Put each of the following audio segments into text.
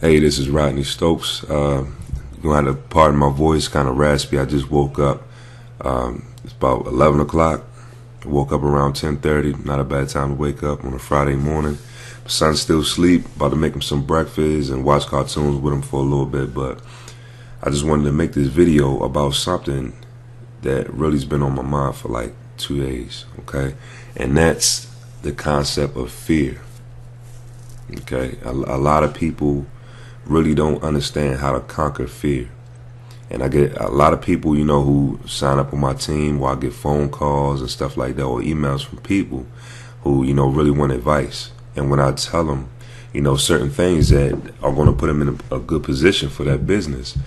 Hey, this is Rodney Stokes. You're going to have to pardon my voice, kind of raspy. I just woke up. It's about 11 o'clock. I woke up around 10:30. Not a bad time to wake up on a Friday morning. My son's still asleep. About to make him some breakfast and watch cartoons with him for a little bit. But I just wanted to make this video about something that really's been on my mind for like 2 days. Okay, and that's the concept of fear. Okay, a lot of people really don't understand how to conquer fear. And I get a lot of people, who sign up on my team where I get phone calls and stuff like that, or emails from people who, really want advice. And when I tell them, certain things that are going to put them in a good position for that business,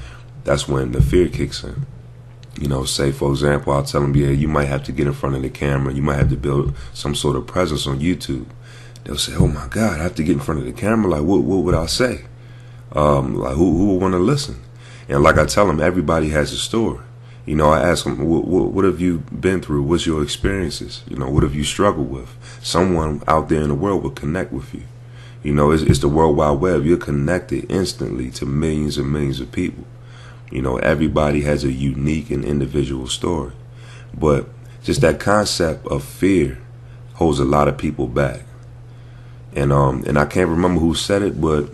that's when the fear kicks in. Say, for example, I'll tell them, yeah, you might have to get in front of the camera. You might have to build some sort of presence on YouTube. They'll say, oh my God, I have to get in front of the camera. Like, what would I say? Like who would want to listen? And like I tell them, everybody has a story. I ask them, what have you been through? What's your experiences? What have you struggled with? Someone out there in the world will connect with you. It's the World Wide Web. You're connected instantly to millions and millions of people. Everybody has a unique and individual story. But just that concept of fear holds a lot of people back. And I can't remember who said it, but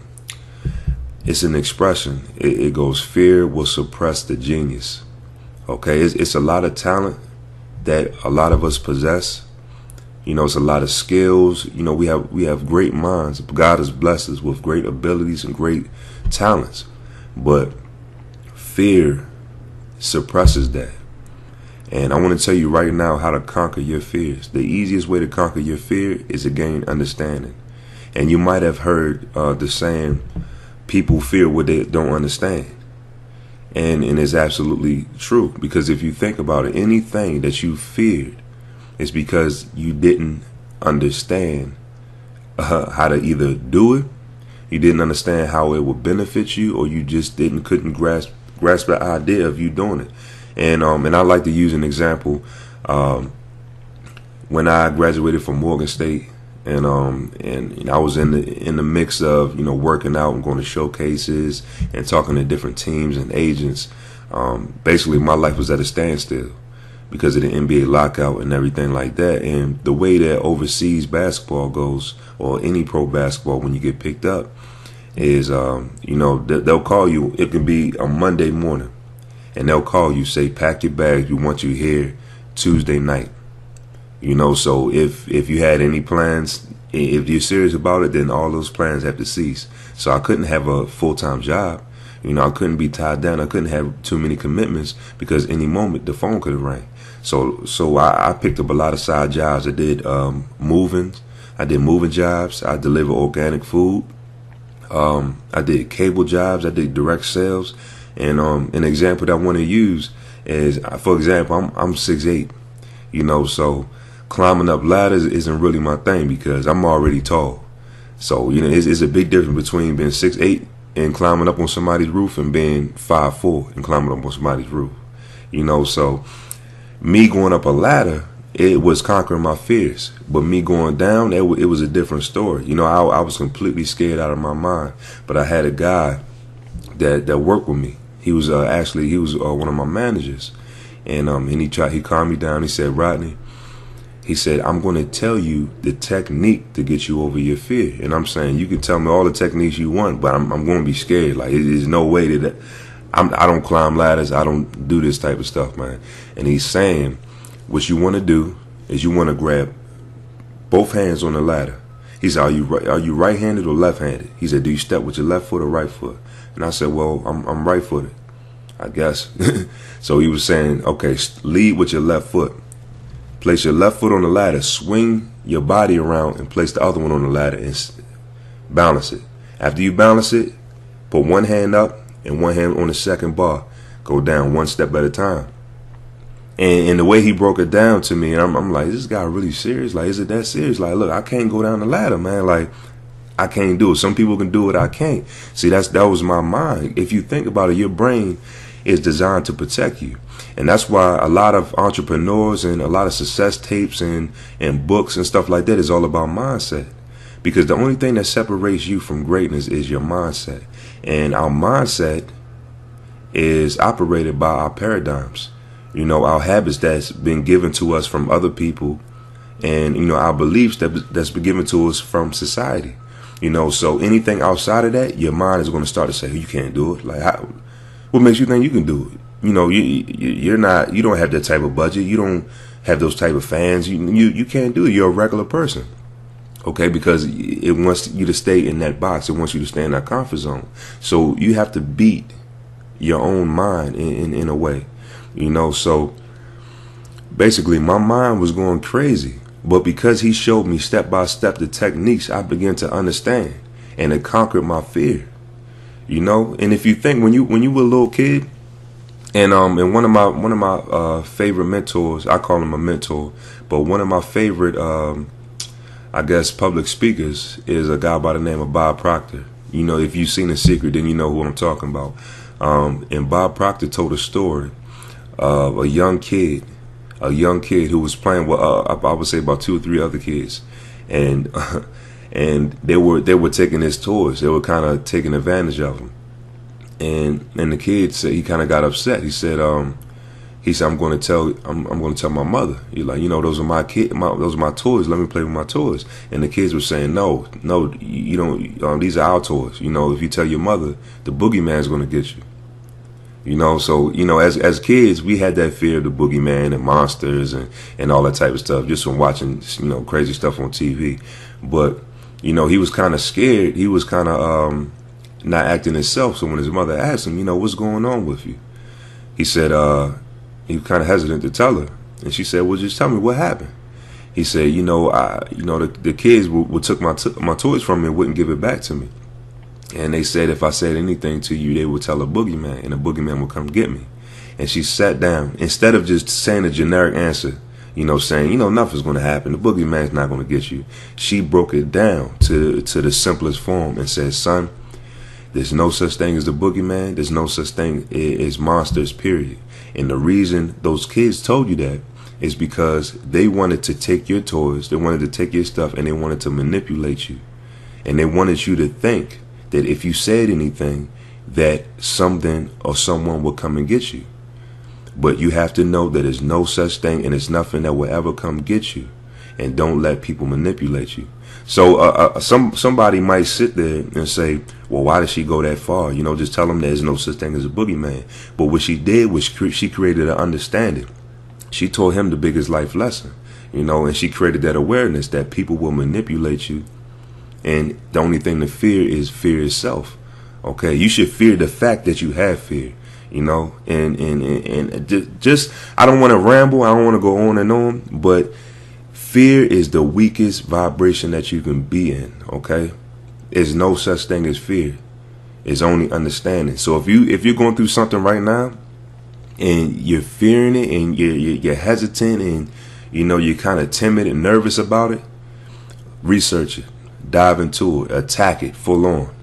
it's an expression. It goes, fear will suppress the genius. Okay, it's a lot of talent that a lot of us possess. It's a lot of skills. We have great minds. God has blessed us with great abilities and great talents. But fear suppresses that. And I want to tell you right now how to conquer your fears. The easiest way to conquer your fear is to gain understanding. And you might have heard the saying, people fear what they don't understand. And it's absolutely true. Because if you think about it, anything that you feared is because you didn't understand how to either do it, you didn't understand how it would benefit you, or you just couldn't grasp the idea of you doing it. And I like to use an example. When I graduated from Morgan State, and I was in the mix of working out and going to showcases and talking to different teams and agents. Basically, my life was at a standstill because of the NBA lockout and everything like that. And the way that overseas basketball goes, or any pro basketball, when you get picked up, is they'll call you. It can be a Monday morning, and they'll call you, say, pack your bags. We want you here Tuesday night. So if you had any plans, if you're serious about it, then all those plans have to cease. So I couldn't have a full-time job. I couldn't be tied down. I couldn't have too many commitments because any moment the phone could have rang. So I picked up a lot of side jobs. I did moving. I did moving jobs. I delivered organic food. I did cable jobs. I did direct sales. And an example that I want to use is, for example, I'm 6'8", so climbing up ladders isn't really my thing because I'm already tall. So, it's a big difference between being 6'8" and climbing up on somebody's roof and being 5'4" and climbing up on somebody's roof. So me going up a ladder, it was conquering my fears. But me going down, it was a different story. I was completely scared out of my mind. But I had a guy that worked with me. He was one of my managers. And he calmed me down. He said, Rodney, he said, I'm going to tell you the technique to get you over your fear. And I'm saying, you can tell me all the techniques you want, but I'm going to be scared. Like, there's no way that I don't climb ladders. I don't do this type of stuff, man. And he's saying, what you want to do is you want to grab both hands on the ladder. He said, are you right-handed or left-handed? He said, do you step with your left foot or right foot? And I said, well, I'm right-footed, I guess. So he was saying, okay, lead with your left foot. Place your left foot on the ladder, swing your body around, and place the other one on the ladder and balance it. After you balance it, put one hand up and one hand on the second bar. Go down one step at a time. And the way he broke it down to me, I'm like, this guy really serious? Like, is it that serious? Like, look, I can't go down the ladder, man. Like, I can't do it. Some people can do it, I can't. See, that was my mind. If you think about it, your brain is designed to protect you. And that's why a lot of entrepreneurs and a lot of success tapes and books and stuff like that is all about mindset. because the only thing that separates you from greatness is your mindset. And our mindset is operated by our paradigms, our habits that's been given to us from other people, and our beliefs that's been given to us from society. So anything outside of that, your mind is going to start to say, you can't do it. Like, what makes you think you can do it? You don't have that type of budget. You don't have those type of fans. You can't do it. You're a regular person. Okay, because it wants you to stay in that box. It wants you to stay in that comfort zone. So you have to beat your own mind in a way. So basically my mind was going crazy. But because he showed me step by step the techniques, I began to understand, and it conquered my fear. And if you think when you were a little kid, and one of my favorite mentors, I call him a mentor, but one of my favorite I guess public speakers is a guy by the name of Bob Proctor. If you've seen The Secret, then you know who I'm talking about. And Bob Proctor told a story of a young kid who was playing with I would say about 2 or 3 other kids, and and they were taking his toys. They were kind of taking advantage of him, and the kid said, he kind of got upset. He said I'm going to tell my mother. He's like, those are those are my toys. Let me play with my toys. And the kids were saying, no, you don't. These are our toys. If you tell your mother, the boogeyman's going to get you. So as kids, we had that fear of the boogeyman and monsters and all that type of stuff just from watching crazy stuff on TV. But he was kind of scared. He was kind of not acting himself. So when his mother asked him, what's going on with you, he said he was kind of hesitant to tell her, and she said, well, just tell me what happened. He said, the kids would took my toys from me and wouldn't give it back to me. And they said if I said anything to you, they would tell a boogeyman, and the boogeyman would come get me. And she sat down. Instead of just saying a generic answer, saying, nothing's going to happen, the boogeyman's not going to get you, she broke it down to the simplest form and said, son, there's no such thing as the boogeyman. There's no such thing as monsters, period. And the reason those kids told you that is because they wanted to take your toys, they wanted to take your stuff, and they wanted to manipulate you. And they wanted you to think that if you said anything, that something or someone will come and get you. But you have to know that there's no such thing, and it's nothing that will ever come get you. And don't let people manipulate you. So somebody might sit there and say, well, why did she go that far? Just tell them there's no such thing as a boogeyman. But what she did was she created an understanding. She taught him the biggest life lesson, and she created that awareness that people will manipulate you. And the only thing to fear is fear itself. Okay, you should fear the fact that you have fear. And just I don't want to ramble. I don't want to go on and on, but fear is the weakest vibration that you can be in. Okay, there's no such thing as fear. It's only understanding. So if you're going through something right now, and you're fearing it, and you're hesitant, and you're kind of timid and nervous about it, research it. Dive into it, attack it full on.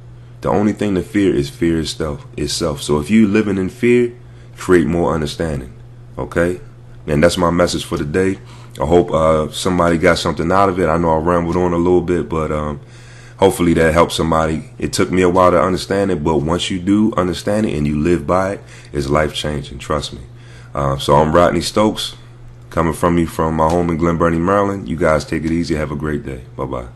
The only thing to fear is fear itself. So if you living in fear, create more understanding. Okay? And that's my message for today. I hope somebody got something out of it. I know I rambled on a little bit, but hopefully that helped somebody. It took me a while to understand it, but once you do understand it and you live by it, it's life changing. Trust me. So I'm Rodney Stokes, coming from me from my home in Glen Burnie, Maryland. You guys take it easy. Have a great day. Bye-bye.